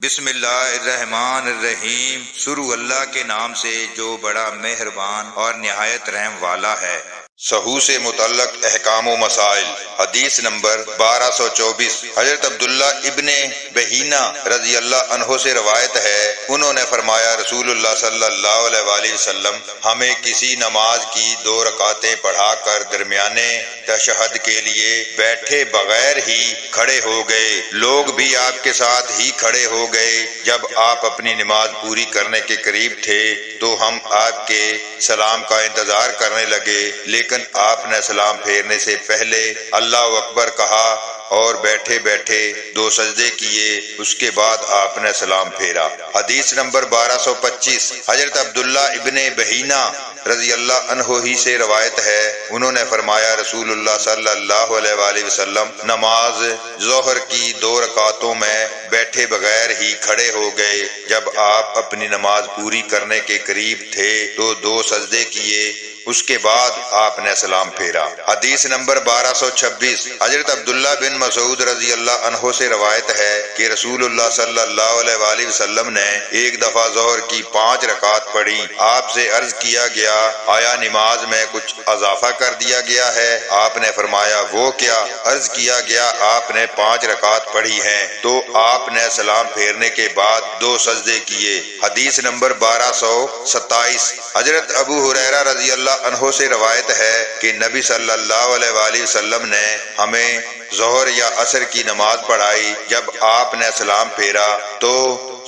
بسم اللہ الرحمن الرحیم، شروع اللہ کے نام سے جو بڑا مہربان اور نہایت رحم والا ہے۔ سحو سے متعلق احکام و مسائل۔ حدیث نمبر 1224، حضرت عبداللہ ابن بحینہ رضی اللہ عنہ سے روایت ہے، انہوں نے فرمایا رسول اللہ صلی اللہ علیہ وآلہ وسلم ہمیں کسی نماز کی 2 رکعتیں پڑھا کر درمیانے تشہد کے لیے بیٹھے بغیر ہی کھڑے ہو گئے، لوگ بھی آپ کے ساتھ ہی کھڑے ہو گئے۔ جب آپ اپنی نماز پوری کرنے کے قریب تھے تو ہم آپ کے سلام کا انتظار کرنے لگے، لیکن آپ نے سلام پھیرنے سے پہلے اللہ اکبر کہا اور بیٹھے بیٹھے 2 سجدے کیے، اس کے بعد آپ نے سلام پھیرا۔ حدیث نمبر 1225، حضرت عبداللہ ابن بحینہ رضی اللہ عنہ ہی سے روایت ہے، انہوں نے فرمایا رسول اللہ صلی اللہ علیہ وآلہ وسلم نماز ظہر کی 2 رکعتوں میں بیٹھے بغیر ہی کھڑے ہو گئے، جب آپ اپنی نماز پوری کرنے کے قریب تھے تو 2 سجدے کیے، اس کے بعد آپ نے سلام پھیرا۔ حدیث نمبر 1226، حضرت عبداللہ بن مسعود رضی اللہ عنہ سے روایت ہے کہ رسول اللہ صلی اللہ علیہ وآلہ وسلم نے ایک دفعہ ظہر کی 5 رکعت پڑھی، آپ سے عرض کیا گیا آیا نماز میں کچھ اضافہ کر دیا گیا ہے؟ آپ نے فرمایا وہ کیا؟ عرض کیا گیا آپ نے 5 رکعت پڑھی ہیں، تو آپ نے سلام پھیرنے کے بعد 2 سجدے کیے۔ حدیث نمبر 1227، حضرت ابو ہریرہ رضی اللہ عنہ سے روایت ہے کہ نبی صلی اللہ علیہ وآلہ وسلم نے ہمیں ظہر یا عصر کی نماز پڑھائی، جب آپ نے سلام پھیرا تو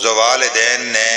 والدین نے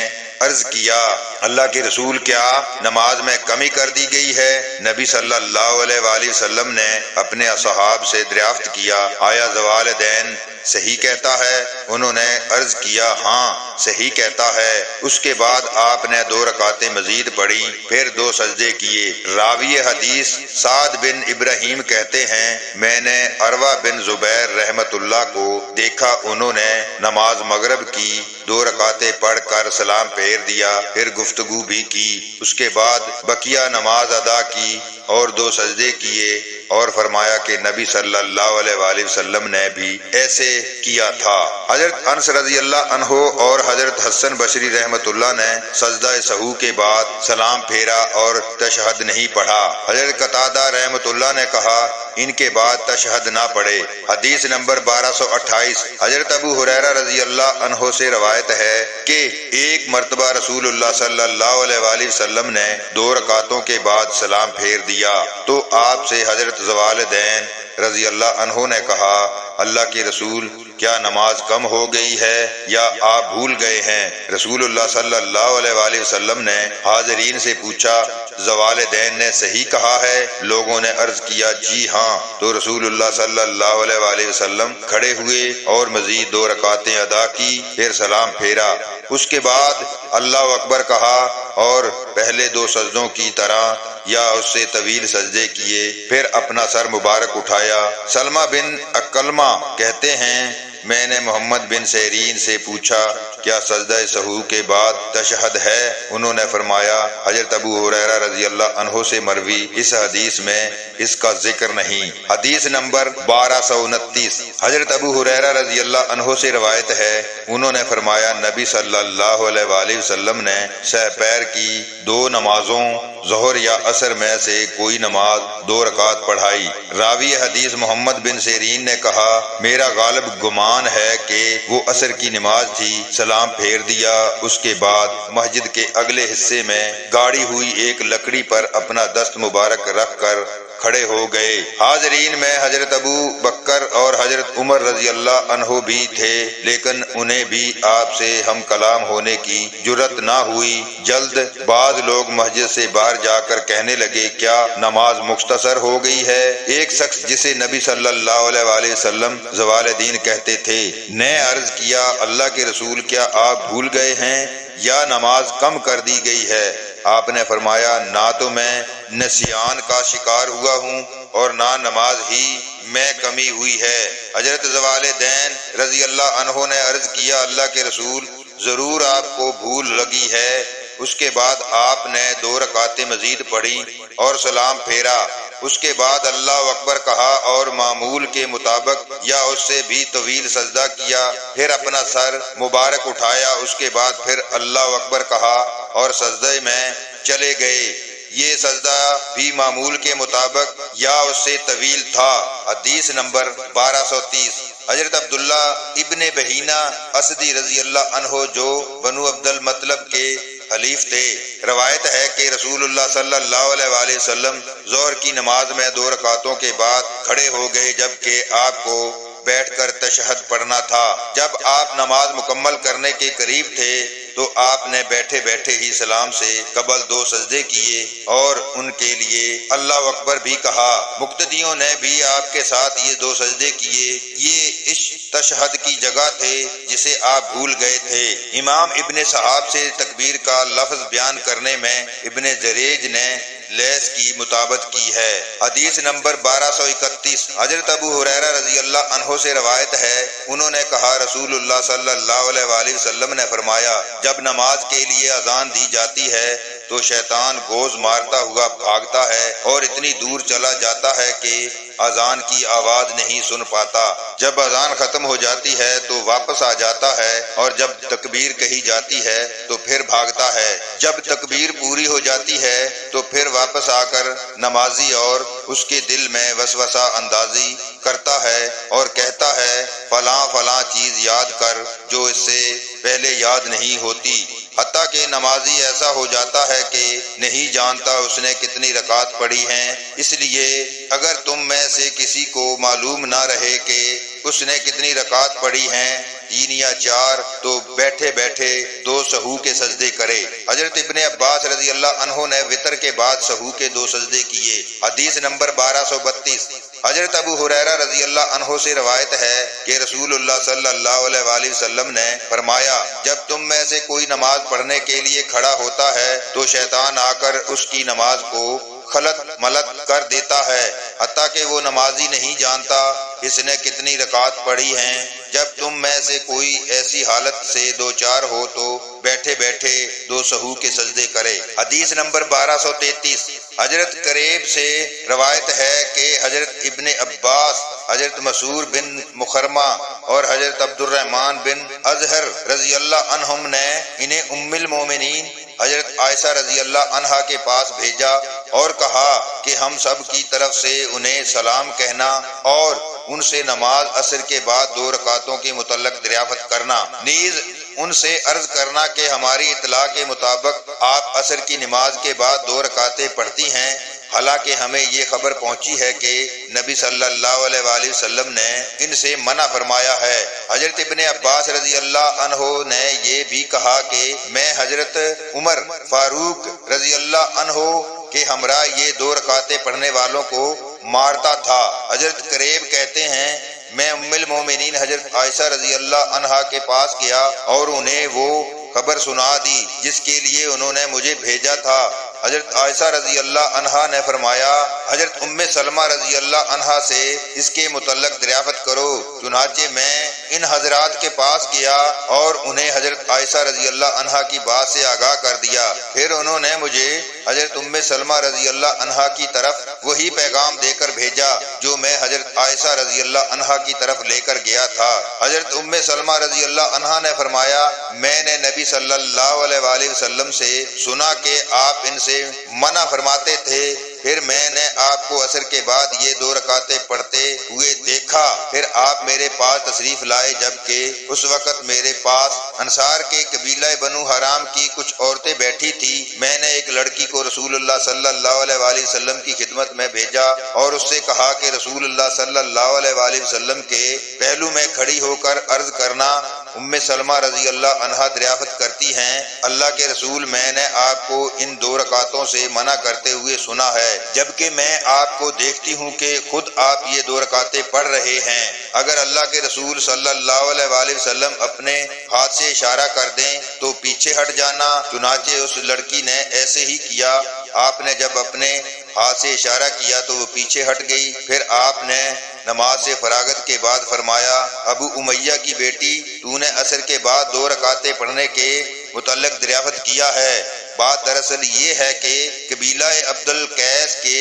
عرض کیا اللہ کے رسول کیا نماز میں کمی کر دی گئی ہے؟ نبی صلی اللہ علیہ وآلہ وسلم نے اپنے اصحاب سے دریافت کیا آیا والدین صحیح کہتا ہے؟ انہوں نے عرض کیا ہاں صحیح کہتا ہے۔ اس کے بعد آپ نے 2 رکعتیں مزید پڑھی، پھر 2 سجدے کیے۔ راوی حدیث سعد بن ابراہیم کہتے ہیں میں نے عروہ بن زبیر رحمت اللہ کو دیکھا، انہوں نے نماز مغرب کی 2 رکعتیں پڑھ کر سلام پھیر دیا، پھر گفتگو بھی کی، اس کے بعد بقیہ نماز ادا کی اور 2 سجدے کیے، اور فرمایا کہ نبی صلی اللہ علیہ وآلہ وسلم نے بھی ایسے کیا تھا۔ حضرت انس رضی اللہ عنہ اور حضرت حسن بصری رحمت اللہ نے سجدہ سہو کے بعد سلام پھیرا اور تشہد نہیں پڑھا۔ حضرت قتادہ رحمت اللہ نے کہا ان کے بعد تشہد نہ پڑھے۔ حدیث نمبر 1228، حضرت ابو ہریرہ رضی اللہ عنہ سے روایت ہے کہ ایک مرتبہ رسول اللہ صلی اللہ علیہ وآلہ وسلم نے 2 رکعتوں کے بعد سلام پھیر دیا تو آپ سے حضرت والدین رضی اللہ عنہ نے کہا اللہ کے رسول کیا نماز کم ہو گئی ہے یا آپ بھول گئے ہیں؟ رسول اللہ صلی اللہ علیہ وآلہ وسلم نے حاضرین سے پوچھا والدین نے صحیح کہا ہے؟ لوگوں نے عرض کیا جی ہاں، تو رسول اللہ صلی اللہ علیہ وآلہ وسلم کھڑے ہوئے اور مزید 2 رکعتیں ادا کی، پھر سلام پھیرا، اس کے بعد اللہ اکبر کہا اور پہلے 2 سجدوں کی طرح یا اس سے طویل سجدے کیے، پھر اپنا سر مبارک اٹھایا۔ سلمہ بن اکلمہ کہتے ہیں میں نے محمد بن سیرین سے پوچھا کیا سجدہ سہو کے بعد تشہد ہے؟ انہوں نے فرمایا حضرت ابو ہریرہ رضی اللہ عنہ سے مروی اس حدیث میں اس کا ذکر نہیں۔ حدیث نمبر 1229، حضرت ابو ہریرہ رضی اللہ عنہ سے روایت ہے، انہوں نے فرمایا نبی صلی اللہ علیہ وآلہ وسلم نے سہ پیر کی 2 نمازوں ظہر یا عصر میں سے کوئی نماز 2 رکعت پڑھائی۔ راوی حدیث محمد بن سیرین نے کہا میرا غالب گمان ہے کہ وہ عصر کی نماز تھی، سلام پھیر دیا، اس کے بعد مسجد کے اگلے حصے میں گاڑی ہوئی ایک لکڑی پر اپنا دست مبارک رکھ کر کھڑے ہو گئے۔ حاضرین میں حضرت ابو بکر اور حضرت عمر رضی اللہ عنہ بھی تھے، لیکن انہیں بھی آپ سے ہم کلام ہونے کی جرت نہ ہوئی۔ جلد بعض لوگ مسجد سے باہر جا کر کہنے لگے کیا نماز مختصر ہو گئی ہے؟ ایک شخص جسے نبی صلی اللہ علیہ وآلہ وسلم والدین کہتے تھے نے عرض کیا اللہ کے رسول کیا آپ بھول گئے ہیں یا نماز کم کر دی گئی ہے؟ آپ نے فرمایا نہ تو میں نسیان کا شکار ہوا ہوں اور نہ نماز ہی میں کمی ہوئی ہے۔ حضرت والدین رضی اللہ عنہ نے عرض کیا اللہ کے رسول ضرور آپ کو بھول لگی ہے۔ اس کے بعد آپ نے 2 رکعتیں مزید پڑھی اور سلام پھیرا، اس کے بعد اللہ اکبر کہا اور معمول کے مطابق یا اس سے بھی طویل سجدہ کیا، پھر اپنا سر مبارک اٹھایا، اس کے بعد پھر اللہ اکبر کہا اور سجدے میں چلے گئے۔ یہ سجدہ بھی معمول کے مطابق یا اس سے طویل تھا۔ حدیث نمبر 1230۔ حضرت عبداللہ ابن بحینہ اسدی رضی اللہ عنہ جو بنو عبد المطلب کے حلیف تھے، روایت ہے کہ رسول اللہ صلی اللہ علیہ وآلہ وسلم ظہر کی نماز میں 2 رکعتوں کے بعد کھڑے ہو گئے، جبکہ آپ کو بیٹھ کر تشہد پڑھنا تھا۔ جب آپ نماز مکمل کرنے کے قریب تھے تو آپ نے بیٹھے بیٹھے ہی سلام سے قبل 2 سجدے کیے اور ان کے لیے اللہ اکبر بھی کہا۔ مقتدیوں نے بھی آپ کے ساتھ یہ 2 سجدے کیے۔ یہ اس تشہد کی جگہ تھے جسے آپ بھول گئے تھے۔ امام ابن صحاب سے تکبیر کا لفظ بیان کرنے میں ابن جریج نے لیس کی مطابقت کی ہے۔ حدیث نمبر 1231۔ حضرت ابو ہریرہ رضی اللہ عنہ سے روایت ہے، انہوں نے کہا رسول اللہ صلی اللہ علیہ وآلہ وسلم نے فرمایا، جب نماز کے لیے اذان دی جاتی ہے تو شیطان گوز مارتا ہوا بھاگتا ہے اور اتنی دور چلا جاتا ہے کہ اذان کی آواز نہیں سن پاتا۔ جب اذان ختم ہو جاتی ہے تو واپس آ جاتا ہے اور جب تکبیر کہی جاتی ہے تو پھر بھاگتا ہے۔ جب تکبیر پوری ہو جاتی ہے تو پھر واپس آ کر نمازی اور اس کے دل میں وسوسہ اندازی کرتا ہے اور کہتا ہے فلاں فلاں چیز یاد کر جو اس سے پہلے یاد نہیں ہوتی، حتیٰ کہ نمازی ایسا ہو جاتا ہے کہ نہیں جانتا اس نے کتنی رکعت پڑھی ہیں۔ اس لیے اگر تم میں سے کسی کو معلوم نہ رہے کہ اس نے کتنی رکعت پڑھی ہیں، 3 یا 4، تو بیٹھے بیٹھے 2 سہو کے سجدے کرے۔ حضرت ابن عباس رضی اللہ عنہ نے وتر کے بعد سہو کے 2 سجدے کیے۔ حدیث نمبر 1232۔ حضرت ابو ہریرہ رضی اللہ عنہ سے روایت ہے کہ رسول اللہ صلی اللہ علیہ وآلہ وسلم نے فرمایا، جب تم میں سے کوئی نماز پڑھنے کے لیے کھڑا ہوتا ہے تو شیطان آ کر اس کی نماز کو خلط ملط کر دیتا ہے، حتیٰ کہ وہ نمازی نہیں جانتا اس نے کتنی رکعت پڑھی ہیں۔ جب تم میں سے کوئی ایسی حالت سے 2-4 ہو تو بیٹھے بیٹھے 2 سہو کے سجدے کرے۔ حدیث نمبر 1233۔ حضرت قریب سے روایت ہے کہ حضرت ابن عباس، حضرت مسعور بن مخرمہ اور حضرت عبد الرحمن بن اظہر رضی اللہ عنہم نے انہیں ام المومنین حضرت عائشہ رضی اللہ عنہا کے پاس بھیجا اور کہا کہ ہم سب کی طرف سے انہیں سلام کہنا اور ان سے نماز عصر کے بعد 2 رکعتوں کے متعلق دریافت کرنا، نیز ان سے عرض کرنا کہ ہماری اطلاع کے مطابق آپ عصر کی نماز کے بعد 2 رکعتیں پڑھتی ہیں، حالانکہ ہمیں یہ خبر پہنچی ہے کہ نبی صلی اللہ علیہ وآلہ وسلم نے ان سے منع فرمایا ہے۔ حضرت ابن عباس رضی اللہ عنہ نے یہ بھی کہا کہ میں حضرت عمر فاروق رضی اللہ عنہ کے ہمراہ یہ 2 رکعتیں پڑھنے والوں کو مارتا تھا۔ حضرت قریب کہتے ہیں میں ام المومنین حضرت عائشہ رضی اللہ عنہا کے پاس گیا اور انہیں وہ خبر سنا دی جس کے لیے انہوں نے مجھے بھیجا تھا۔ حضرت عائشہ رضی اللہ عنہا نے فرمایا حضرت ام سلمہ رضی اللہ عنہا سے اس کے متعلق دریافت کرو۔ چنانچہ میں ان حضرات کے پاس گیا اور انہیں حضرت عائشہ رضی اللہ عنہا کی بات سے آگاہ کر دیا۔ پھر انہوں نے مجھے حضرت ام سلمہ رضی اللہ عنہا کی طرف وہی پیغام دے کر بھیجا جو میں حضرت عائشہ رضی اللہ عنہا کی طرف لے کر گیا تھا۔ حضرت ام سلمہ رضی اللہ عنہا نے فرمایا میں نے نبی صلی اللہ علیہ وآلہ وسلم سے سنا کہ آپ ان سے منع فرماتے تھے، پھر میں نے آپ کو عصر کے بعد یہ 2 رکعتیں پڑھتے ہوئے دیکھا، پھر آپ میرے پاس تشریف لائے، جبکہ اس وقت میرے پاس انصار کے قبیلہ بنو حرام کی کچھ عورتیں بیٹھی تھی۔ میں نے ایک لڑکی کو رسول اللہ صلی اللہ علیہ وآلہ وسلم کی خدمت میں بھیجا اور اس سے کہا کہ رسول اللہ صلی اللہ علیہ وآلہ وسلم کے پہلو میں کھڑی ہو کر عرض کرنا۔ ام سلمہ رضی اللہ عنہا دریافت کرتی ہیں اللہ کے رسول میں نے آپ کو ان 2 رکعتوں سے منع کرتے ہوئے سنا ہے، جبکہ میں آپ کو دیکھتی ہوں کہ خود آپ یہ 2 رکعتیں پڑھ رہے ہیں۔ اگر اللہ کے رسول صلی اللہ علیہ وآلہ وسلم اپنے ہاتھ سے اشارہ کر دیں تو پیچھے ہٹ جانا۔ چنانچہ اس لڑکی نے ایسے ہی کیا۔ آپ نے جب اپنے ہاتھ سے اشارہ کیا تو وہ پیچھے ہٹ گئی۔ پھر آپ نے نماز سے فراغت کے بعد فرمایا ابو امیہ کی بیٹی تو نے عصر کے بعد 2 رکعتیں پڑھنے کے متعلق دریافت کیا ہے۔ بات دراصل یہ ہے کہ قبیلہ عبد القیس کے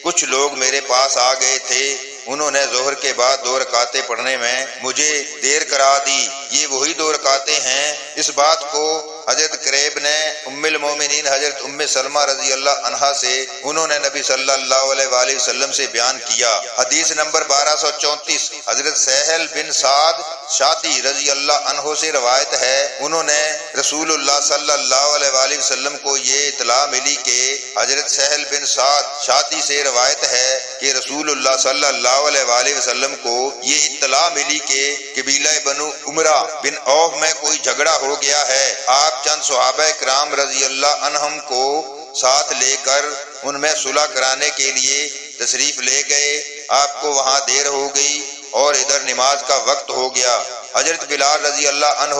کچھ لوگ میرے پاس آ گئے تھے، انہوں نے ظہر کے بعد 2 رکعتیں پڑھنے میں مجھے دیر کرا دی۔ یہ وہی 2 رکعتیں ہیں۔ اس بات کو حضرت قریب نے ام المومنین حضرت ام سلمہ رضی اللہ عنہا سے، انہوں نے نبی صلی اللہ علیہ وآلہ وسلم سے بیان کیا۔ حدیث نمبر 1234 حضرت سہل بن سعد شادی رضی اللہ عنہ سے روایت ہے، انہوں نے رسول اللہ صلی اللہ علیہ وآلہ وسلم کو یہ اطلاع ملی کہ حضرت سہل بن سعد شادی سے روایت ہے کہ رسول اللہ صلی اللہ علیہ وآلہ وسلم کو یہ اطلاع ملی کہ قبیلہ بنو عمرہ بن عوف میں کوئی جھگڑا ہو گیا ہے۔ آپ چند صحابہ کرام رضی اللہ عنہم کو ساتھ لے کر ان میں صلح کرانے کے لیے تشریف لے گئے۔ آپ کو وہاں دیر ہو گئی اور ادھر نماز کا وقت ہو گیا۔ حضرت بلال رضی اللہ عنہ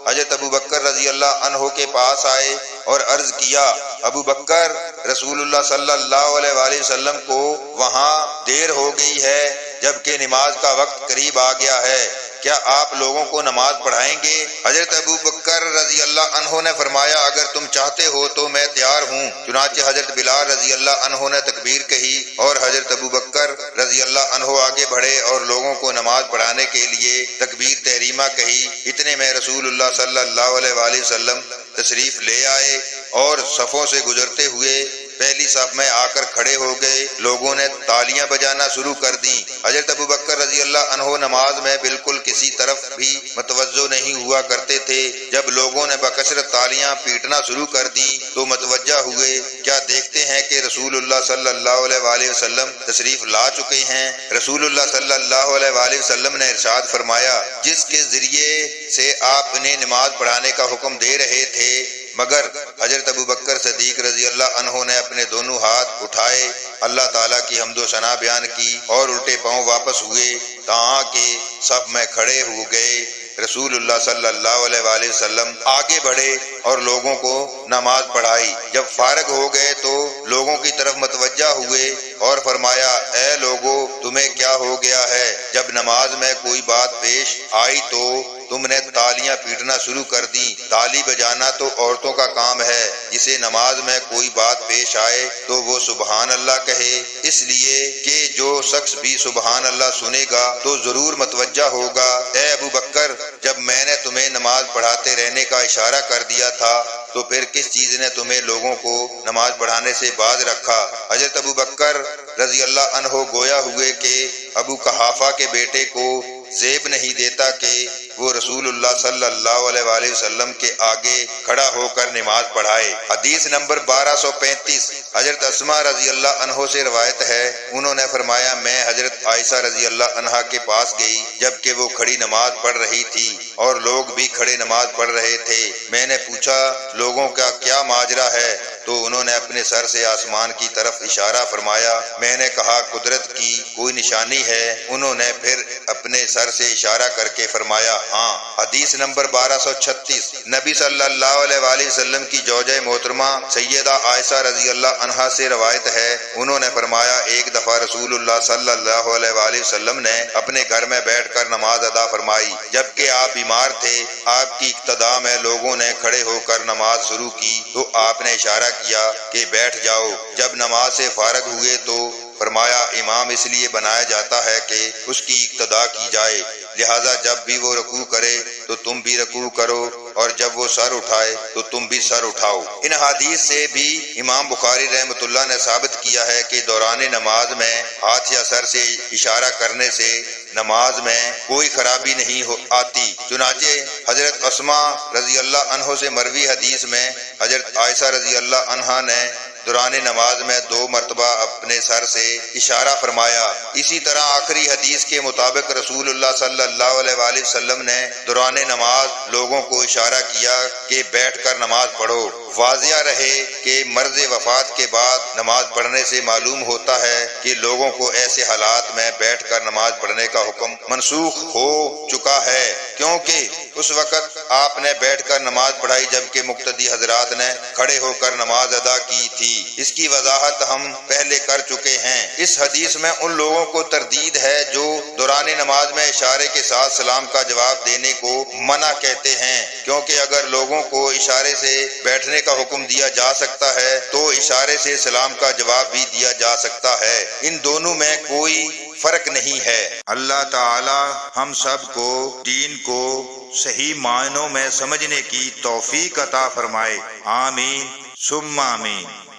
حضرت ابو بکر رضی اللہ عنہ کے پاس آئے اور عرض کیا، ابو بکر، رسول اللہ صلی اللہ علیہ وآلہ وسلم کو وہاں دیر ہو گئی ہے جبکہ نماز کا وقت قریب آ گیا ہے، کیا آپ لوگوں کو نماز پڑھائیں گے؟ حضرت ابو بکر رضی اللہ عنہ نے فرمایا، اگر تم چاہتے ہو تو میں تیار ہوں۔ چنانچہ حضرت بلال رضی اللہ عنہ نے تکبیر کہی اور حضرت ابو بکر رضی اللہ عنہ آگے بڑھے اور لوگوں کو نماز پڑھانے کے لیے تکبیر تحریمہ کہی۔ اتنے میں رسول اللہ صلی اللہ علیہ وآلہ وسلم تشریف لے آئے اور صفوں سے گزرتے ہوئے پہلی صف میں آ کر کھڑے ہو گئے۔ لوگوں نے تالیاں بجانا شروع کر دیں۔ حضرت ابو بکر رضی اللہ عنہ نماز میں بالکل کسی طرف بھی متوجہ نہیں ہوا کرتے تھے۔ جب لوگوں نے بکثرت تالیاں پیٹنا شروع کر دی تو متوجہ ہوئے، کیا دیکھتے ہیں کہ رسول اللہ صلی اللہ علیہ وآلہ وسلم تشریف لا چکے ہیں۔ رسول اللہ صلی اللہ علیہ وآلہ وسلم نے ارشاد فرمایا، جس کے ذریعے سے آپ انہیں نماز پڑھانے کا حکم دے رہے تھے، مگر حضرت ابو بکر صدیق رضی اللہ عنہ نے اپنے دونوں ہاتھ اٹھائے، اللہ تعالیٰ کی حمد و ثنا بیان کی اور الٹے پاؤں واپس ہوئے تاں کہ صف میں کھڑے ہو گئے۔ رسول اللہ صلی اللہ علیہ وآلہ وسلم آگے بڑھے اور لوگوں کو نماز پڑھائی۔ جب فارغ ہو گئے تو لوگوں کی طرف متوجہ ہوئے اور فرمایا، اے لوگو، تمہیں کیا ہو گیا ہے؟ جب نماز میں کوئی بات پیش آئی تو تم نے تالیاں پیٹنا شروع کر دی۔ تالی بجانا تو عورتوں کا کام ہے، جسے نماز میں کوئی بات پیش آئے تو وہ سبحان اللہ کہے، اس لیے کہ جو شخص بھی سبحان اللہ سنے گا تو ضرور متوجہ ہوگا۔ اے ابو بکر، جب میں نے تمہیں نماز پڑھاتے رہنے کا اشارہ کر دیا تھا تو پھر کس چیز نے تمہیں لوگوں کو نماز پڑھانے سے باز رکھا؟ حضرت ابو بکر رضی اللہ عنہ گویا ہوئے کہ ابو قحافہ کے بیٹے کو زیب نہیں دیتا کہ وہ رسول اللہ صلی اللہ علیہ وآلہ وسلم کے آگے کھڑا ہو کر نماز پڑھائے۔ حدیث نمبر 1235 حضرت اسماء رضی اللہ عنہ سے روایت ہے، انہوں نے فرمایا، میں حضرت عائشہ رضی اللہ عنہا کے پاس گئی جبکہ وہ کھڑی نماز پڑھ رہی تھی اور لوگ بھی کھڑے نماز پڑھ رہے تھے۔ میں نے پوچھا، لوگوں کا کیا ماجرا ہے؟ تو انہوں نے اپنے سر سے آسمان کی طرف اشارہ فرمایا۔ میں نے کہا، قدرت کی کوئی نشانی ہے؟ انہوں نے پھر اپنے سر سے اشارہ کر کے فرمایا، ہاں۔ حدیث نمبر 1236 نبی صلی اللہ علیہ وآلہ وسلم کی زوجہ محترمہ سیدہ عائشہ رضی اللہ عنہا سے روایت ہے، انہوں نے فرمایا، ایک دفعہ رسول اللہ صلی اللہ علیہ وآلہ وسلم نے اپنے گھر میں بیٹھ کر نماز ادا فرمائی جبکہ آپ بیمار تھے۔ آپ کی اقتداء میں لوگوں نے کھڑے ہو کر نماز شروع کی تو آپ نے اشارہ کیا کہ بیٹھ جاؤ۔ جب نماز سے فارغ ہوئے تو فرمایا، امام اس لیے بنایا جاتا ہے کہ اس کی اقتداء کی جائے، لہذا جب بھی وہ رکوع کرے تو تم بھی رکوع کرو اور جب وہ سر اٹھائے تو تم بھی سر اٹھاؤ۔ ان حدیث سے بھی امام بخاری رحمۃ اللہ نے ثابت کیا ہے کہ دوران نماز میں ہاتھ یا سر سے اشارہ کرنے سے نماز میں کوئی خرابی نہیں آتی۔ چنانچہ حضرت اسماء رضی اللہ عنہ سے مروی حدیث میں حضرت عائشہ رضی اللہ عنہا نے دوران نماز میں 2 مرتبہ اپنے سر سے اشارہ فرمایا۔ اسی طرح آخری حدیث کے مطابق رسول اللہ صلی اللہ علیہ وآلہ وسلم نے دوران نماز لوگوں کو اشارہ کیا کہ بیٹھ کر نماز پڑھو۔ واضح رہے کہ مرض وفات کے بعد نماز پڑھنے سے معلوم ہوتا ہے کہ لوگوں کو ایسے حالات میں بیٹھ کر نماز پڑھنے کا حکم منسوخ ہو چکا ہے، کیونکہ اس وقت آپ نے بیٹھ کر نماز پڑھائی جبکہ مقتدی حضرات نے کھڑے ہو کر نماز ادا کی تھی۔ اس کی وضاحت ہم پہلے کر چکے ہیں۔ اس حدیث میں ان لوگوں کو تردید ہے جو دوران نماز میں اشارے کے ساتھ سلام کا جواب دینے کو منع کہتے ہیں، کیونکہ اگر لوگوں کو اشارے سے بیٹھنے کا حکم دیا جا سکتا ہے تو اشارے سے سلام کا جواب بھی دیا جا سکتا ہے۔ ان دونوں میں کوئی فرق نہیں ہے۔ اللہ تعالی ہم سب کو دین کو صحیح معنوں میں سمجھنے کی توفیق عطا فرمائے۔ آمین ثم آمین۔